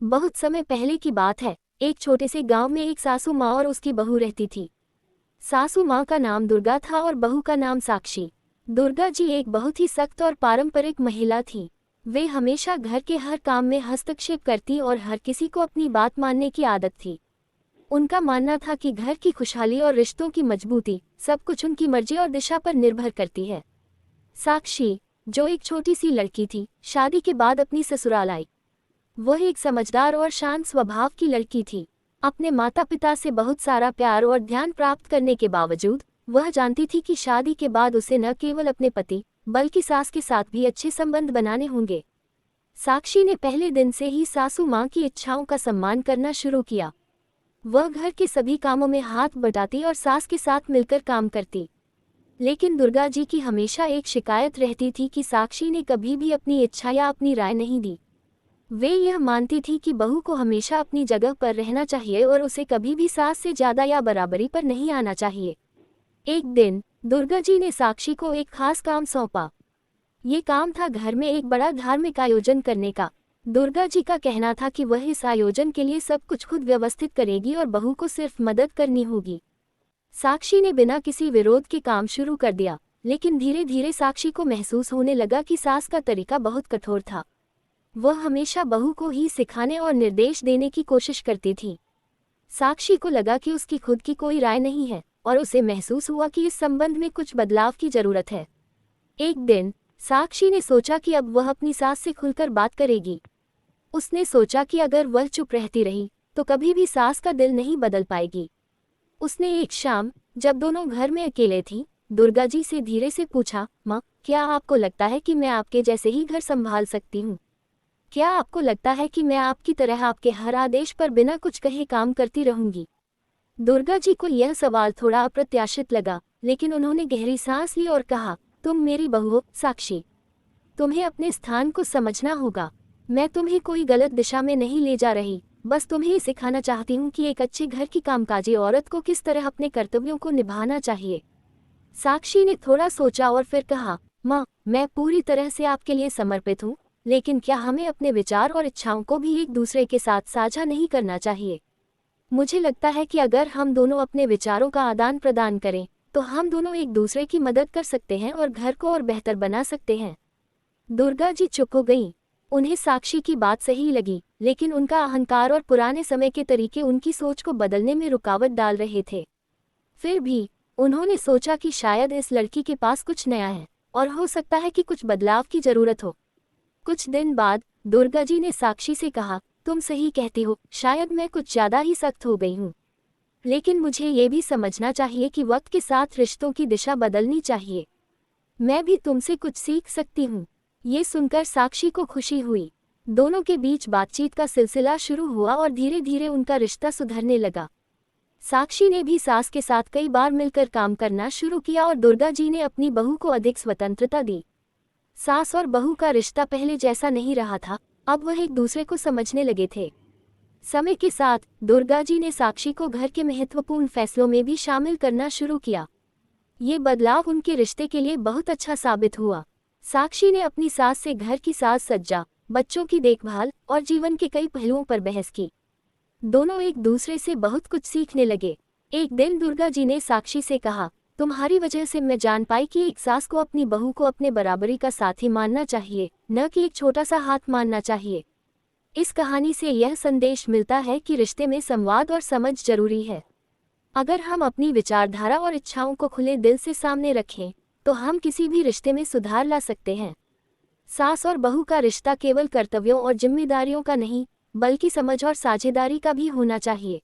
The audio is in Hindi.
बहुत समय पहले की बात है। एक छोटे से गांव में एक सासू माँ और उसकी बहू रहती थी। सासू माँ का नाम दुर्गा था और बहू का नाम साक्षी। दुर्गा जी एक बहुत ही सख्त और पारंपरिक महिला थी। वे हमेशा घर के हर काम में हस्तक्षेप करती और हर किसी को अपनी बात मानने की आदत थी। उनका मानना था कि घर की खुशहाली और रिश्तों की मजबूती सब कुछ उनकी मर्जी और दिशा पर निर्भर करती है। साक्षी, जो एक छोटी सी लड़की थी, शादी के बाद अपनी ससुराल आई। वह एक समझदार और शांत स्वभाव की लड़की थी। अपने माता पिता से बहुत सारा प्यार और ध्यान प्राप्त करने के बावजूद वह जानती थी कि शादी के बाद उसे न केवल अपने पति बल्कि सास के साथ भी अच्छे संबंध बनाने होंगे। साक्षी ने पहले दिन से ही सासू माँ की इच्छाओं का सम्मान करना शुरू किया। वह घर के सभी कामों में हाथ बटाती और सास के साथ मिलकर काम करती। लेकिन दुर्गा जी की हमेशा एक शिकायत रहती थी कि साक्षी ने कभी भी अपनी इच्छा या अपनी राय नहीं दी। वे यह मानती थी कि बहू को हमेशा अपनी जगह पर रहना चाहिए और उसे कभी भी सास से ज्यादा या बराबरी पर नहीं आना चाहिए। एक दिन दुर्गा जी ने साक्षी को एक खास काम सौंपा। ये काम था घर में एक बड़ा धार्मिक आयोजन करने का। दुर्गा जी का कहना था कि वह इस आयोजन के लिए सब कुछ खुद व्यवस्थित करेगी और बहू को सिर्फ मदद करनी होगी। साक्षी ने बिना किसी विरोध के काम शुरू कर दिया, लेकिन धीरे धीरे साक्षी को महसूस होने लगा कि सास का तरीका बहुत कठोर था। वह हमेशा बहू को ही सिखाने और निर्देश देने की कोशिश करती थी। साक्षी को लगा कि उसकी खुद की कोई राय नहीं है और उसे महसूस हुआ कि इस संबंध में कुछ बदलाव की जरूरत है। एक दिन साक्षी ने सोचा कि अब वह अपनी सास से खुलकर बात करेगी। उसने सोचा कि अगर वह चुप रहती रही तो कभी भी सास का दिल नहीं बदल पाएगी। उसने एक शाम, जब दोनों घर में अकेले थीं, दुर्गा जी से धीरे से पूछा, माँ, क्या आपको लगता है कि मैं आपके जैसे ही घर संभाल सकती हूँ? क्या आपको लगता है कि मैं आपकी तरह आपके हर आदेश पर बिना कुछ कहे काम करती रहूंगी? दुर्गा जी को यह सवाल थोड़ा अप्रत्याशित लगा, लेकिन उन्होंने गहरी सांस ली और कहा, तुम मेरी बहू हो साक्षी। तुम्हें अपने स्थान को समझना होगा। मैं तुम्हें कोई गलत दिशा में नहीं ले जा रही, बस तुम्हें सिखाना चाहती हूँ कि एक अच्छे घर की कामकाजी औरत को किस तरह अपने कर्तव्यों को निभाना चाहिए। साक्षी ने थोड़ा सोचा और फिर कहा, माँ, मैं पूरी तरह से आपके लिए समर्पित हूँ, लेकिन क्या हमें अपने विचार और इच्छाओं को भी एक दूसरे के साथ साझा नहीं करना चाहिए? मुझे लगता है कि अगर हम दोनों अपने विचारों का आदान प्रदान करें तो हम दोनों एक दूसरे की मदद कर सकते हैं और घर को और बेहतर बना सकते हैं। दुर्गा जी चुप हो गईं। उन्हें साक्षी की बात सही लगी, लेकिन उनका अहंकार और पुराने समय के तरीके उनकी सोच को बदलने में रुकावट डाल रहे थे। फिर भी उन्होंने सोचा कि शायद इस लड़की के पास कुछ नया है और हो सकता है कि कुछ बदलाव की जरूरत हो। कुछ दिन बाद दुर्गा जी ने साक्षी से कहा, तुम सही कहती हो, शायद मैं कुछ ज्यादा ही सख्त हो गई हूँ। लेकिन मुझे ये भी समझना चाहिए कि वक्त के साथ रिश्तों की दिशा बदलनी चाहिए। मैं भी तुमसे कुछ सीख सकती हूँ। ये सुनकर साक्षी को खुशी हुई। दोनों के बीच बातचीत का सिलसिला शुरू हुआ और धीरे धीरे उनका रिश्ता सुधरने लगा। साक्षी ने भी सास के साथ कई बार मिलकर काम करना शुरू किया और दुर्गा जी ने अपनी बहू को अधिक स्वतंत्रता दी। सास और बहू का रिश्ता पहले जैसा नहीं रहा था, अब वह एक दूसरे को समझने लगे थे। समय के साथ दुर्गा जी ने साक्षी को घर के महत्वपूर्ण फैसलों में भी शामिल करना शुरू किया। ये बदलाव उनके रिश्ते के लिए बहुत अच्छा साबित हुआ। साक्षी ने अपनी सास से घर की साज सज्जा, बच्चों की देखभाल और जीवन के कई पहलुओं पर बहस की। दोनों एक दूसरे से बहुत कुछ सीखने लगे। एक दिन दुर्गा जी ने साक्षी से कहा, तुम्हारी वजह से मैं जान पाई कि एक सास को अपनी बहू को अपने बराबरी का साथी मानना चाहिए, न कि एक छोटा सा हाथ मानना चाहिए। इस कहानी से यह संदेश मिलता है कि रिश्ते में संवाद और समझ जरूरी है। अगर हम अपनी विचारधारा और इच्छाओं को खुले दिल से सामने रखें तो हम किसी भी रिश्ते में सुधार ला सकते हैं। सास और बहू का रिश्ता केवल कर्तव्यों और जिम्मेदारियों का नहीं, बल्कि समझ और साझेदारी का भी होना चाहिए।